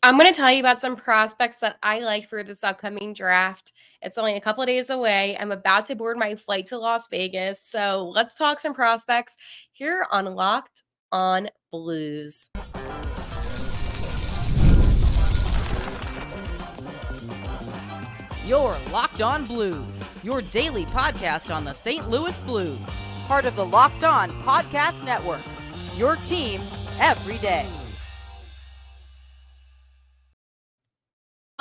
I'm going to tell you about some prospects that I like for this upcoming draft. It's only a couple of days away. I'm about to board my flight to Las Vegas. So let's talk some prospects here on Locked on Blues. You're Locked On Blues, your daily podcast on the St. Louis Blues. Part of the Locked On Podcast Network, your team every day.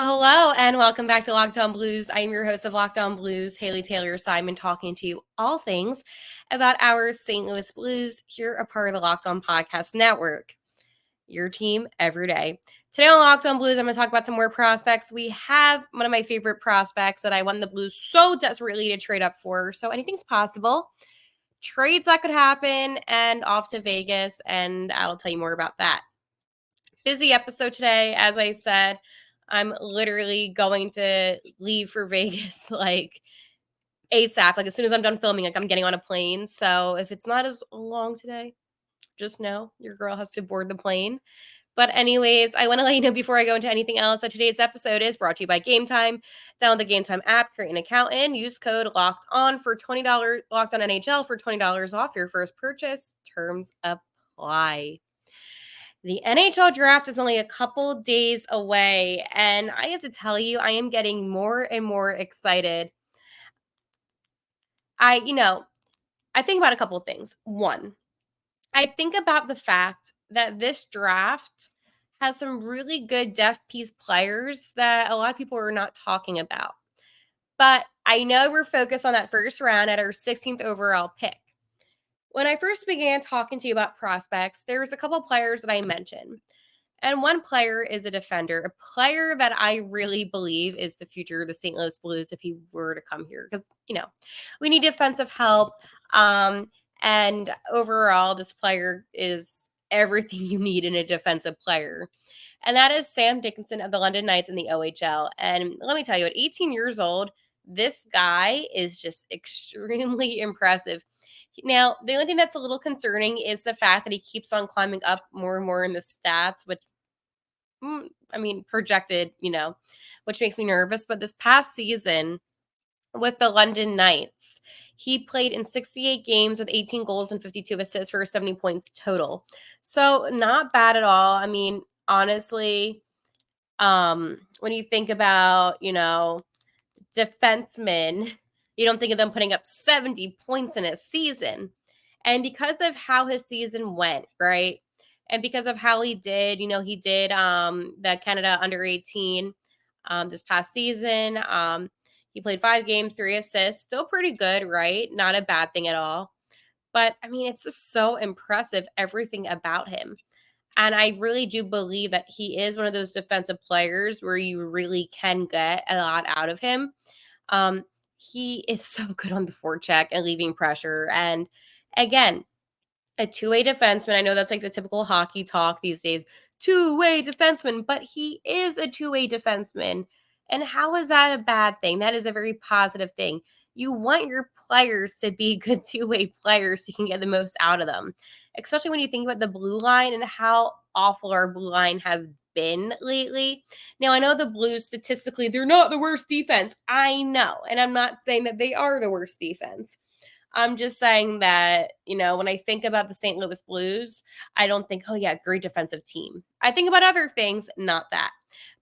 Hello and welcome back to Locked On Blues. I am your host of Locked On Blues, Haley Taylor Simon, talking to you all things about our St. Louis Blues here, a part of the Locked On Podcast Network, your team every day. Today on Locked On Blues, I'm going to talk about some more prospects. We have one of my favorite prospects that I want the Blues so desperately to trade up for. So anything's possible. Trades that could happen and off to Vegas, and I'll tell you more about that. Busy episode today, as I said. I'm literally going to leave for Vegas like ASAP. Like as soon as I'm done filming, like I'm getting on a plane. So if it's not as long today, just know your girl has to board the plane. But anyways, I want to let you know before I go into anything else that today's episode is brought to you by Game Time. Download the Game Time app, create an account, and use code Locked On for $20. Locked On NHL for $20 off your first purchase. Terms apply. The NHL draft is only a couple days away, and I have to tell you, I am getting more and more excited. I think about a couple of things. One, I think about the fact that this draft has some really good depth piece players that a lot of people are not talking about. But I know we're focused on that first round at our 16th overall pick. When I first began talking to you about prospects, there was a couple players that I mentioned. And one player is a defender, a player that I really believe is the future of the St. Louis Blues if he were to come here. Because, we need defensive help. And overall, this player is everything you need in a defensive player. And that is Sam Dickinson of the London Knights in the OHL. And let me tell you, at 18 years old, this guy is just extremely impressive. Now, the only thing that's a little concerning is the fact that he keeps on climbing up more and more in the stats, which, projected, which makes me nervous. But this past season with the London Knights, he played in 68 games with 18 goals and 52 assists for 70 points total. So not bad at all. I mean, honestly, when you think about, defensemen, you don't think of them putting up 70 points in a season. And because of how his season went, right? And because of how he did, he did the Canada under 18 this past season. He played 5 games, 3 assists. Still pretty good, right? Not a bad thing at all. But, it's just so impressive, everything about him. And I really do believe that he is one of those defensive players where you really can get a lot out of him. He is so good on the forecheck and leaving pressure. And again, a two-way defenseman. I know that's like the typical hockey talk these days. Two-way defenseman, but he is a two-way defenseman. And how is that a bad thing? That is a very positive thing. You want your players to be good two-way players so you can get the most out of them, especially when you think about the blue line and how awful our blue line has been lately. Now, I know the Blues, statistically, they're not the worst defense. I know, and I'm not saying that they are the worst defense. I'm just saying that, when I think about the St. Louis Blues, I don't think, oh yeah, great defensive team. I think about other things, not that.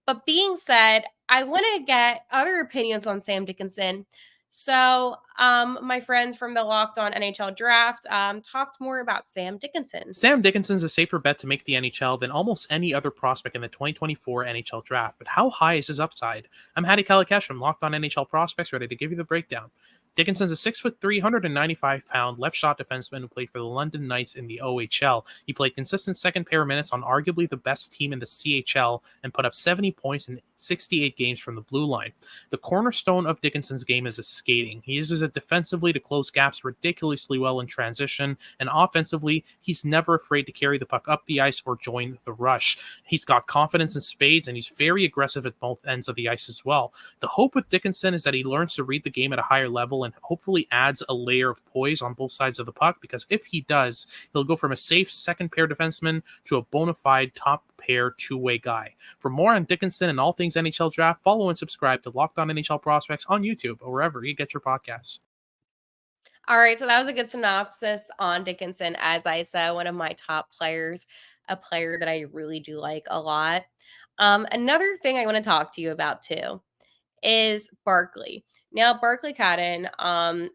But being said, I want to get other opinions on Sam Dickinson. So my friends from the Locked On NHL Draft talked more about Sam Dickinson. Sam Dickinson's a safer bet to make the NHL than almost any other prospect in the 2024 NHL Draft. But how high is his upside? I'm Hattie Kalakash from Locked On NHL Prospects, ready to give you the breakdown. Dickinson's a 6'3", 195-pound left-shot defenseman who played for the London Knights in the OHL. He played consistent second-pair minutes on arguably the best team in the CHL and put up 70 points in 68 games from the blue line. The cornerstone of Dickinson's game is his skating. He uses it defensively to close gaps ridiculously well in transition, and offensively, he's never afraid to carry the puck up the ice or join the rush. He's got confidence in spades, and he's very aggressive at both ends of the ice as well. The hope with Dickinson is that he learns to read the game at a higher level and hopefully adds a layer of poise on both sides of the puck, because if he does, he'll go from a safe second pair defenseman to a bona fide top pair two-way guy. For more on Dickinson and all things NHL draft, follow and subscribe to Locked On NHL Prospects on YouTube or wherever you get your podcasts. All right, so that was a good synopsis on Dickinson. As I said, one of my top players, a player that I really do like a lot. Another thing I want to talk to you about too is Barkley. Now, Barkley Cadden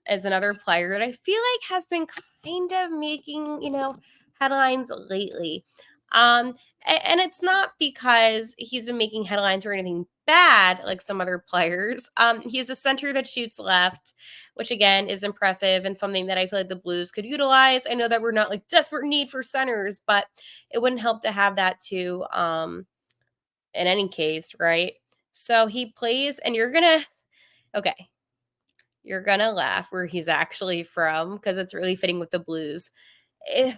is another player that I feel like has been kind of making, headlines lately. And it's not because he's been making headlines or anything bad like some other players. He's a center that shoots left, which again is impressive and something that I feel like the Blues could utilize. I know that we're not like desperate need for centers, but it wouldn't help to have that too. In any case, right? So he plays, and okay, you're gonna laugh where he's actually from because it's really fitting with the Blues. Eh,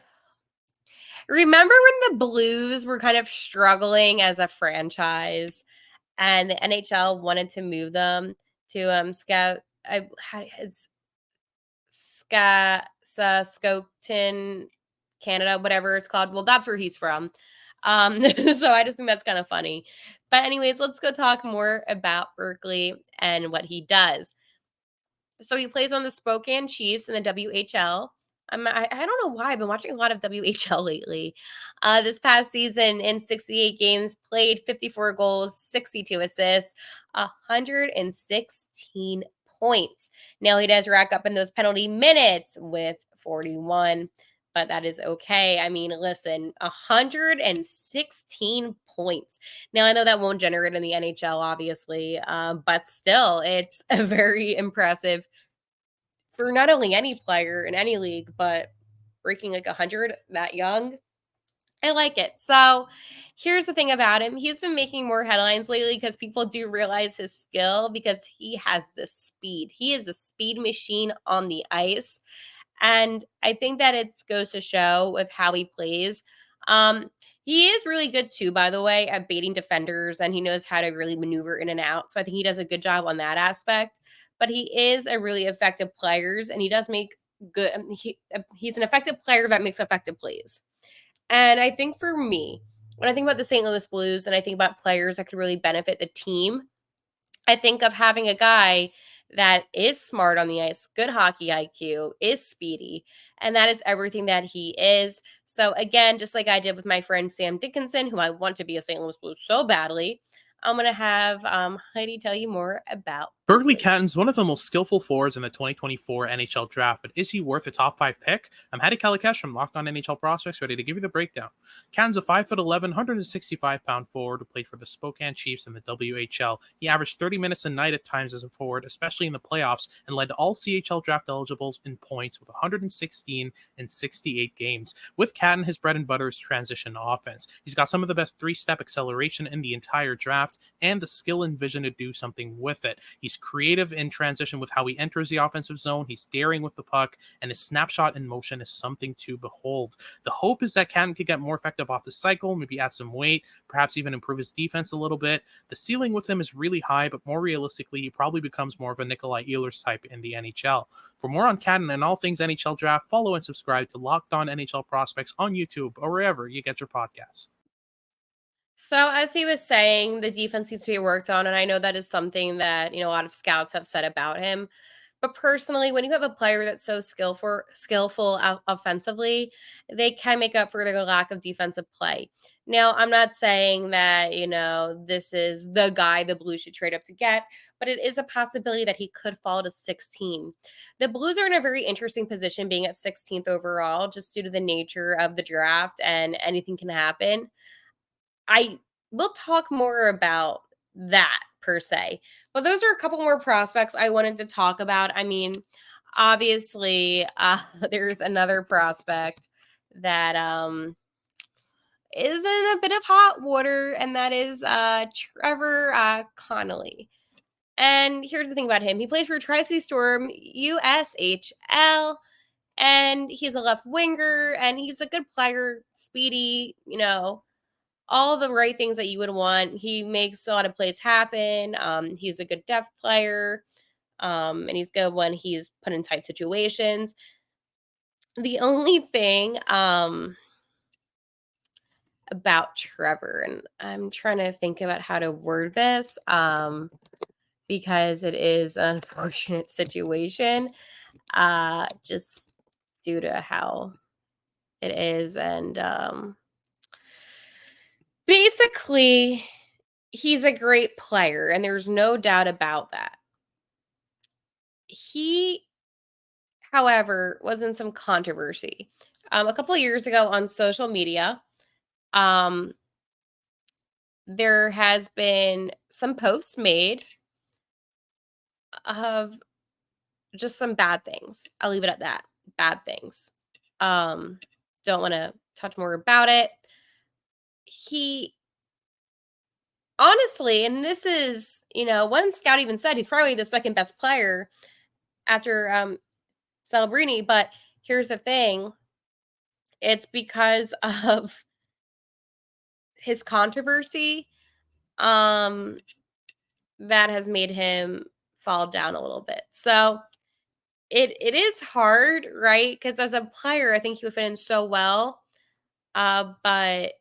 Remember when the Blues were kind of struggling as a franchise and the NHL wanted to move them to Scout I how it's Saskatoon, Canada, whatever it's called. Well, that's where he's from. So I just think that's kind of funny. But anyways, let's go talk more about Berkeley and what he does. So he plays on the Spokane Chiefs in the WHL. I don't know why I've been watching a lot of WHL lately. This past season, in 68 games, played 54 goals, 62 assists, 116 points. Now he does rack up in those penalty minutes with 41, but that is okay. I mean, listen, 116 points. Now I know that won't generate in the NHL, obviously, but still, it's a very impressive for not only any player in any league, but breaking like 100 that young. I like it. So here's the thing about him. He's been making more headlines lately because people do realize his skill because he has the speed. He is a speed machine on the ice. And I think that it goes to show with how he plays. Um, he is really good too, by the way, at baiting defenders, and he knows how to really maneuver in and out. So I think he does a good job on that aspect. But he is a really effective player, and he does make good. He's an effective player that makes effective plays. And I think for me, when I think about the St. Louis Blues and I think about players that could really benefit the team, I think of having a guy that is smart on the ice, good hockey IQ, is speedy, and that is everything that he is. So again, just like I did with my friend Sam Dickinson, who I want to be a St. Louis Blues so badly, I'm gonna have Heidi tell you more about Berkeley Berkeley. Catton's one of the most skillful forwards in the 2024 NHL draft, but is he worth a top 5 pick? I'm Hattie Kalakash from Locked On NHL Prospects, ready to give you the breakdown. Catton's a 5'11", 165-pound forward who played for the Spokane Chiefs in the WHL. He averaged 30 minutes a night at times as a forward, especially in the playoffs, and led all CHL draft eligibles in points with 116 in 68 games. With Catton, his bread and butter is transition offense. He's got some of the best three-step acceleration in the entire draft and the skill and vision to do something with it. He's creative in transition with how he enters the offensive zone. He's daring with the puck, and his snapshot in motion is something to behold. The hope is that Catton could get more effective off the cycle, maybe add some weight, perhaps even improve his defense a little bit. The ceiling with him is really high, but more realistically, he probably becomes more of a Nikolai Ehlers type in the NHL. For more on Catton and all things NHL draft, follow and subscribe to Locked On NHL Prospects on YouTube or wherever you get your podcasts. So as he was saying, the defense needs to be worked on, and I know that is something that a lot of scouts have said about him. But personally, when you have a player that's so skillful offensively, they can make up for their lack of defensive play. Now, I'm not saying that this is the guy the Blues should trade up to get, but it is a possibility that he could fall to 16. The Blues are in a very interesting position, being at 16th overall, just due to the nature of the draft, and anything can happen. I will talk more about that per se. But those are a couple more prospects I wanted to talk about. I mean, obviously, there's another prospect that is in a bit of hot water, and that is Trevor Connolly. And here's the thing about him. He plays for Tri-City Storm USHL, and he's a left winger, and he's a good player, speedy, all the right things that you would want. He makes a lot of plays happen. He's a good depth player. And he's good when he's put in tight situations. The only thing about Trevor, and I'm trying to think about how to word this, because it is an unfortunate situation, just due to how it is. And basically, he's a great player, and there's no doubt about that. He, however, was in some controversy a couple of years ago on social media. Um, there has been some posts made of just some bad things. I'll leave it at that. Bad things. Um, don't want to touch more about it. He honestly, and this is, one scout even said he's probably the second best player after Celebrini, but here's the thing. It's because of his controversy um that has made him fall down a little bit. So it is hard, right? Because as a player, I think he would fit in so well. But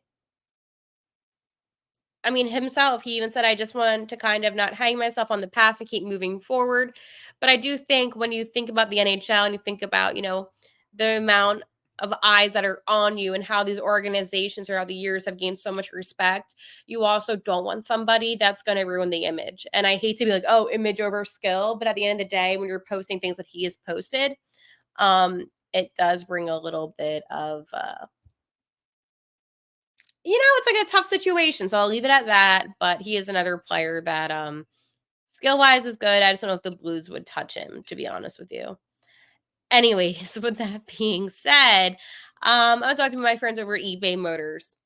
I mean, himself, he even said, I just want to kind of not hang myself on the past and keep moving forward. But I do think when you think about the NHL and you think about, the amount of eyes that are on you and how these organizations throughout the years have gained so much respect, you also don't want somebody that's going to ruin the image. And I hate to be like, oh, image over skill. But at the end of the day, when you're posting things that he has posted, it does bring a little bit of, it's like a tough situation. So I'll leave it at that. But he is another player that skill wise is good. I just don't know if the Blues would touch him, to be honest with you. Anyways, with that being said, I'll talk to my friends over at eBay Motors.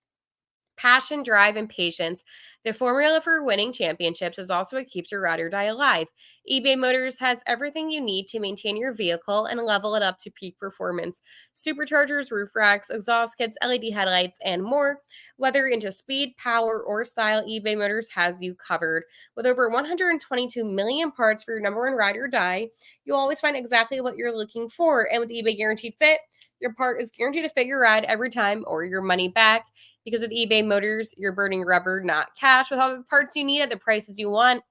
Passion, drive, and patience. The formula for winning championships is also what keeps your ride or die alive. eBay Motors has everything you need to maintain your vehicle and level it up to peak performance. Superchargers, roof racks, exhaust kits, LED headlights, and more. Whether into speed, power, or style, eBay Motors has you covered. With over 122 million parts for your number one ride or die, you'll always find exactly what you're looking for. And with eBay Guaranteed Fit, your part is guaranteed to fit your ride every time or your money back. Because with eBay Motors, you're burning rubber, not cash. With all the parts you need at the prices you want,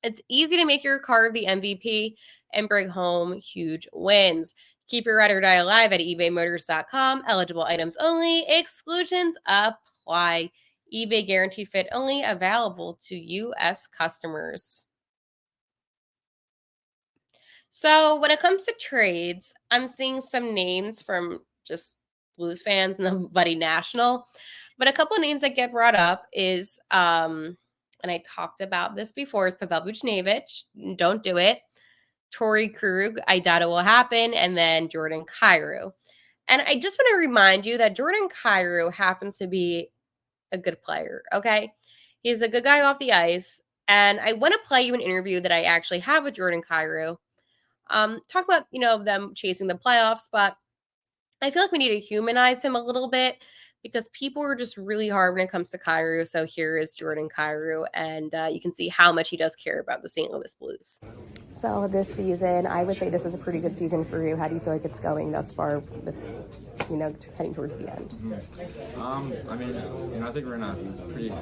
it's easy to make your car the MVP and bring home huge wins. Keep your ride or die alive at ebaymotors.com. Eligible items only. Exclusions apply. eBay Guaranteed Fit only available to U.S. customers. So when it comes to trades, I'm seeing some names from just Blues fans, nobody national. But a couple of names that get brought up is, and I talked about this before, Pavel Buchnevich, don't do it. Torrey Krug, I doubt it will happen. And then Jordan Kyrou. And I just want to remind you that Jordan Kyrou happens to be a good player, okay? He's a good guy off the ice. And I want to play you an interview that I actually have with Jordan Kyrou. Talk about, them chasing the playoffs, but I feel like we need to humanize him a little bit because people are just really hard when it comes to Kyrou. So here is Jordan Kyrou, and you can see how much he does care about the St. Louis Blues. So this season, I would say this is a pretty good season for you. How do you feel like it's going thus far with, heading towards the end? I mean, I think we're in a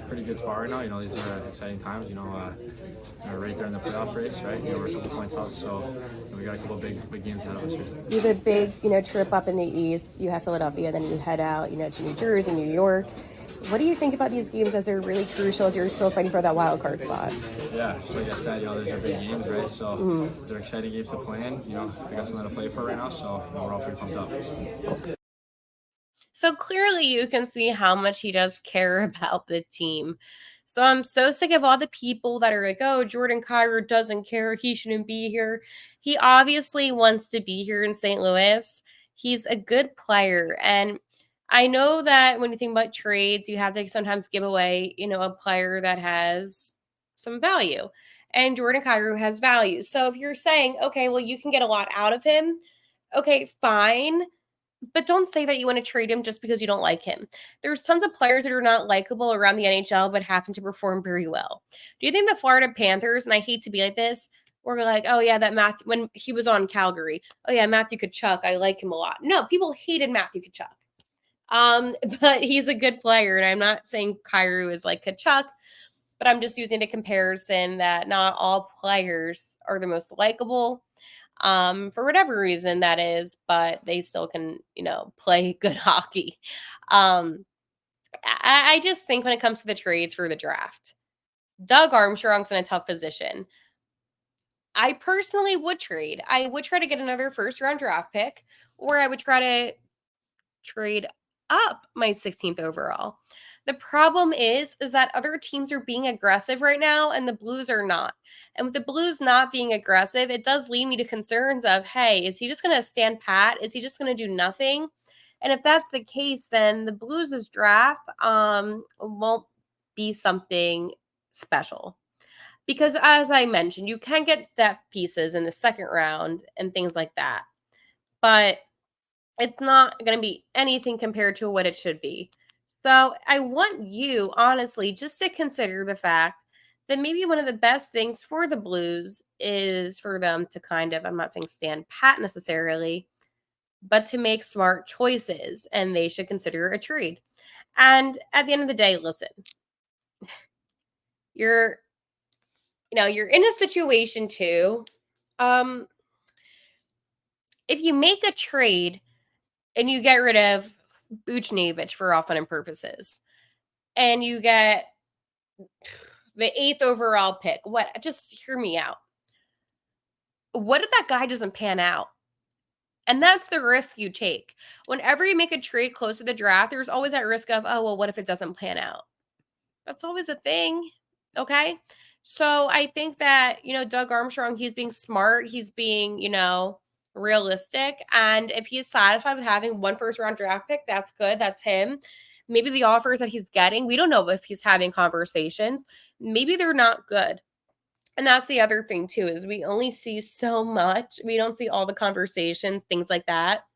pretty good spot right now. These are exciting times. We're right there in the playoff race, right? We're a couple points out, so we got a couple big games ahead of us here. You have a big, trip up in the East. You have Philadelphia, then you head out, to New Jersey, New York. What do you think about these games as they're really crucial as you're still fighting for that wild card spot? Yeah, just like I said, these are big games, right? So they're exciting games to play in. We got something to play for right now, so we're all pretty pumped up. So clearly you can see how much he does care about the team. So I'm so sick of all the people that are like, oh, Jordan Kyrou doesn't care. He shouldn't be here. He obviously wants to be here in St. Louis. He's a good player. And I know that when you think about trades, you have to sometimes give away, a player that has some value. And Jordan Kyrou has value. So if you're saying, okay, well, you can get a lot out of him, okay, fine. But don't say that you want to trade him just because you don't like him. There's tons of players that are not likable around the NHL but happen to perform very well. Do you think the Florida Panthers, and I hate to be like this, We're like, oh yeah, that Matthew, when he was on Calgary, oh yeah, Matthew Tkachuk, I like him a lot. No, people hated Matthew Tkachuk. But he's a good player, and I'm not saying Kyrou is like Tkachuk, but I'm just using the comparison that not all players are the most likable, for whatever reason that is, but they still can, play good hockey. I just think when it comes to the trades for the draft, Doug Armstrong's in a tough position. I personally would trade. I would try to get another first round draft pick, or I would try to trade up my 16th overall. The problem is that other teams are being aggressive right now and the Blues are not. And with the Blues not being aggressive, it does lead me to concerns of, hey, is he just going to stand pat? Is he just going to do nothing? And if that's the case, then the Blues' draft won't be something special. Because as I mentioned, you can get depth pieces in the second round and things like that. But it's not going to be anything compared to what it should be. So I want you, honestly, just to consider the fact that maybe one of the best things for the Blues is for them to kind of, I'm not saying stand pat necessarily, but to make smart choices, and they should consider a trade. And at the end of the day, listen, you're in a situation too. If you make a trade and you get rid of Buchnevich for all fun and purposes, and you get the 8th overall pick, just hear me out. What if that guy doesn't pan out? And that's the risk you take. Whenever you make a trade close to the draft, there's always that risk of, oh, well, what if it doesn't pan out? That's always a thing. Okay. So I think that, Doug Armstrong, he's being smart. He's being, realistic. And if he's satisfied with having one first round draft pick, that's good. That's him. Maybe the offers that he's getting, we don't know if he's having conversations. Maybe they're not good. And that's the other thing too, is we only see so much. We don't see all the conversations, things like that.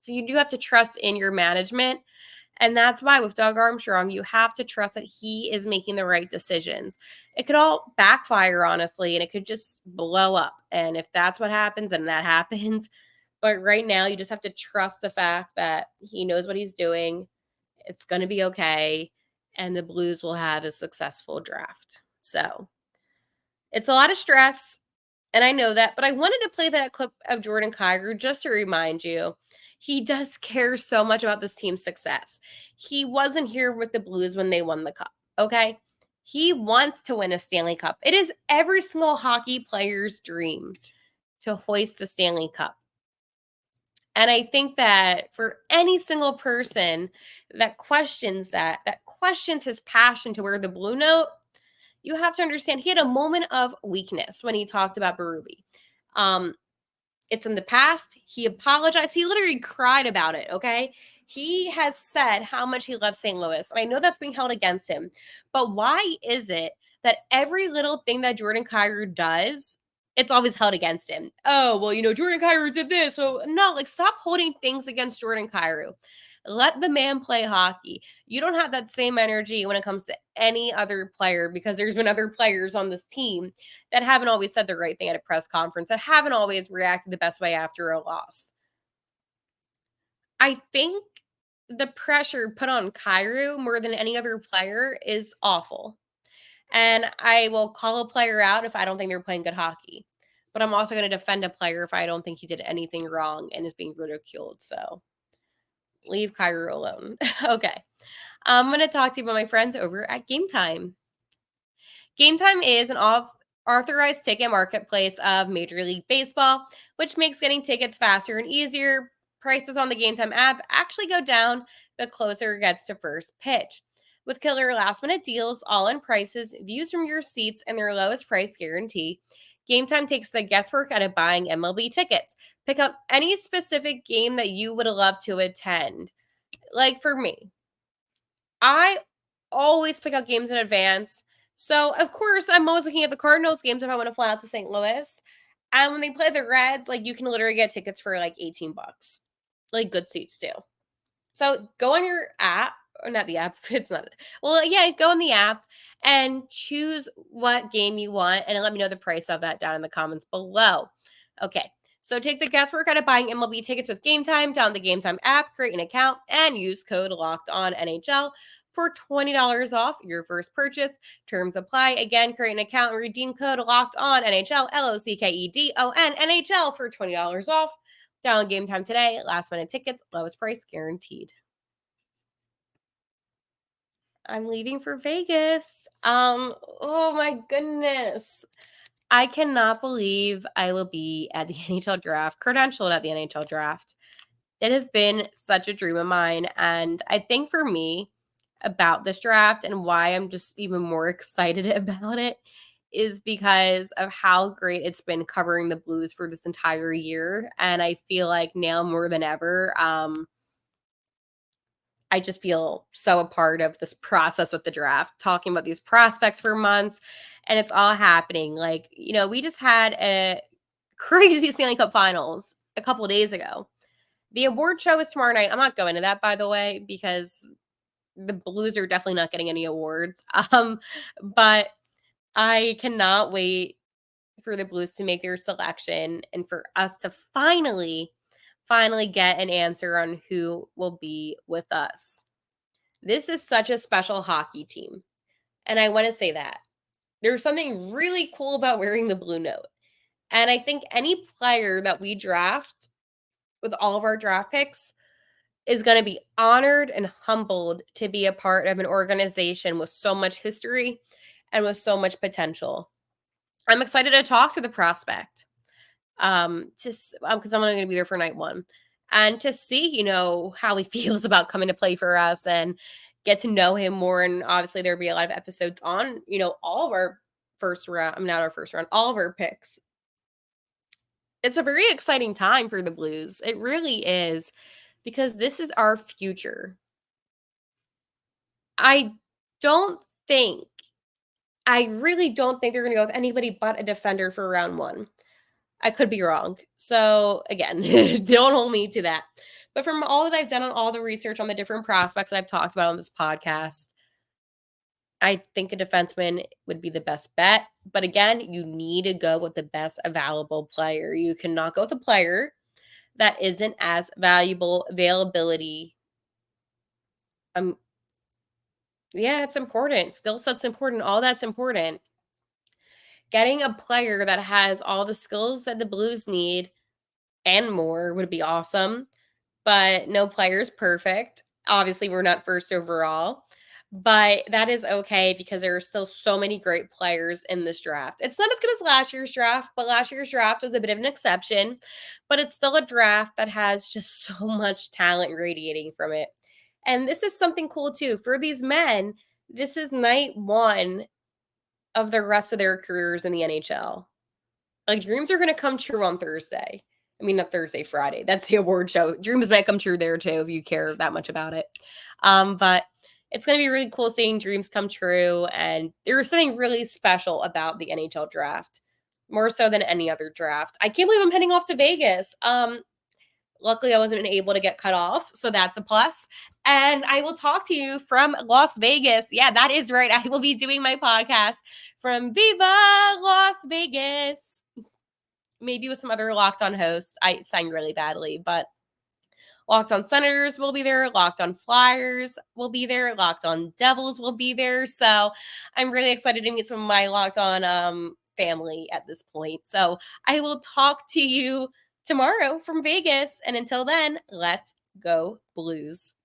So you do have to trust in your management. And that's why with Doug Armstrong, you have to trust that he is making the right decisions. It could all backfire, honestly, and it could just blow up. And if that's what happens, then that happens. But right now, you just have to trust the fact that he knows what he's doing. It's going to be okay. And the Blues will have a successful draft. So it's a lot of stress. And I know that. But I wanted to play that clip of Jordan Kyrou just to remind you. He does care so much about this team's success. He wasn't here with the Blues when they won the cup, okay? He wants to win a Stanley Cup. It is every single hockey player's dream to hoist the Stanley Cup. And I think that for any single person that questions that questions his passion to wear the blue note, you have to understand he had a moment of weakness when he talked about Berube. It's in the past. He apologized. He literally cried about it, okay? He has said how much he loves St. Louis. And I know that's being held against him. But why is it that every little thing that Jordan Kyrou does, it's always held against him? Oh, well, Jordan Kyrou did this. So, no, stop holding things against Jordan Kyrou. Let the man play hockey. You don't have that same energy when it comes to any other player, because there's been other players on this team that haven't always said the right thing at a press conference, that haven't always reacted the best way after a loss. I think the pressure put on Kyrou more than any other player is awful. And I will call a player out if I don't think they're playing good hockey. But I'm also going to defend a player if I don't think he did anything wrong and is being ridiculed. So leave Kyrou alone. Okay. I'm going to talk to you about my friends over at Game Time. Game Time is an authorized ticket marketplace of Major League Baseball, which makes getting tickets faster and easier. Prices on the Game Time app actually go down the closer it gets to first pitch. With killer last-minute deals, all-in prices, views from your seats, and their lowest price guarantee, Game Time takes the guesswork out of buying MLB tickets. Pick up any specific game that you would love to attend. Like for me, I always pick out games in advance. So, of course, I'm always looking at the Cardinals games if I want to fly out to St. Louis. And when they play the Reds, you can literally get tickets for $18. Good seats too. So, go on your app or not the app. It's not. Well, yeah, go on the app and choose what game you want and let me know the price of that down in the comments below. Okay. So take the guesswork out of buying MLB tickets with Game Time. Download the Game Time app, create an account, and use code Locked On NHL for $20 off your first purchase. Terms apply. Again, create an account and redeem code Locked On NHL LOCKEDON NHL for $20 off. Download Game Time today. Last minute tickets, lowest price guaranteed. I'm leaving for Vegas. Oh my goodness. I cannot believe I will be at the NHL draft, credentialed at the NHL draft. It has been such a dream of mine. And I think for me about this draft and why I'm just even more excited about it is because of how great it's been covering the Blues for this entire year. And I feel like now more than ever, I just feel so a part of this process with the draft, talking about these prospects for months, and it's all happening. Like, we just had a crazy Stanley Cup Finals a couple of days ago. The award show is tomorrow night. I'm not going to that, by the way, because the Blues are definitely not getting any awards. But I cannot wait for the Blues to make their selection and for us to finally get an answer on who will be with us. This is such a special hockey team. And I want to say that. There's something really cool about wearing the blue note. And I think any player that we draft with all of our draft picks is going to be honored and humbled to be a part of an organization with so much history and with so much potential. I'm excited to talk to the prospect. Just because I'm only going to be there for night one, and to see, how he feels about coming to play for us and get to know him more. And obviously there'll be a lot of episodes on, all of our first round, not our first round, all of our picks. It's a very exciting time for the Blues. It really is, because this is our future. I really don't think they're going to go with anybody but a defender for round one. I could be wrong. So again, don't hold me to that. But from all that I've done on all the research on the different prospects that I've talked about on this podcast, I think a defenseman would be the best bet. But again, you need to go with the best available player. You cannot go with a player that isn't as valuable availability. Yeah, it's important. Skill set's important. All that's important. Getting a player that has all the skills that the Blues need and more would be awesome. But no player is perfect. Obviously, we're not first overall, but that is okay because there are still so many great players in this draft. It's not as good as last year's draft, but last year's draft was a bit of an exception, but it's still a draft that has just so much talent radiating from it. And this is something cool too. For these men, this is night one of the rest of their careers in the NHL. Like, dreams are going to come true on Thursday. I mean, not Thursday, Friday. That's the award show. Dreams might come true there too if you care that much about it. But it's going to be really cool seeing dreams come true. And there's something really special about the NHL draft, more so than any other draft. I can't believe I'm heading off to Vegas. Luckily, I wasn't able to get cut off, so that's a plus. And I will talk to you from Las Vegas. Yeah, that is right. I will be doing my podcast from Viva Las Vegas. Maybe with some other Locked On hosts. I sang really badly, but Locked On Senators will be there. Locked On Flyers will be there. Locked On Devils will be there. So I'm really excited to meet some of my Locked On family at this point. So I will talk to you tomorrow from Vegas. And until then, let's go Blues.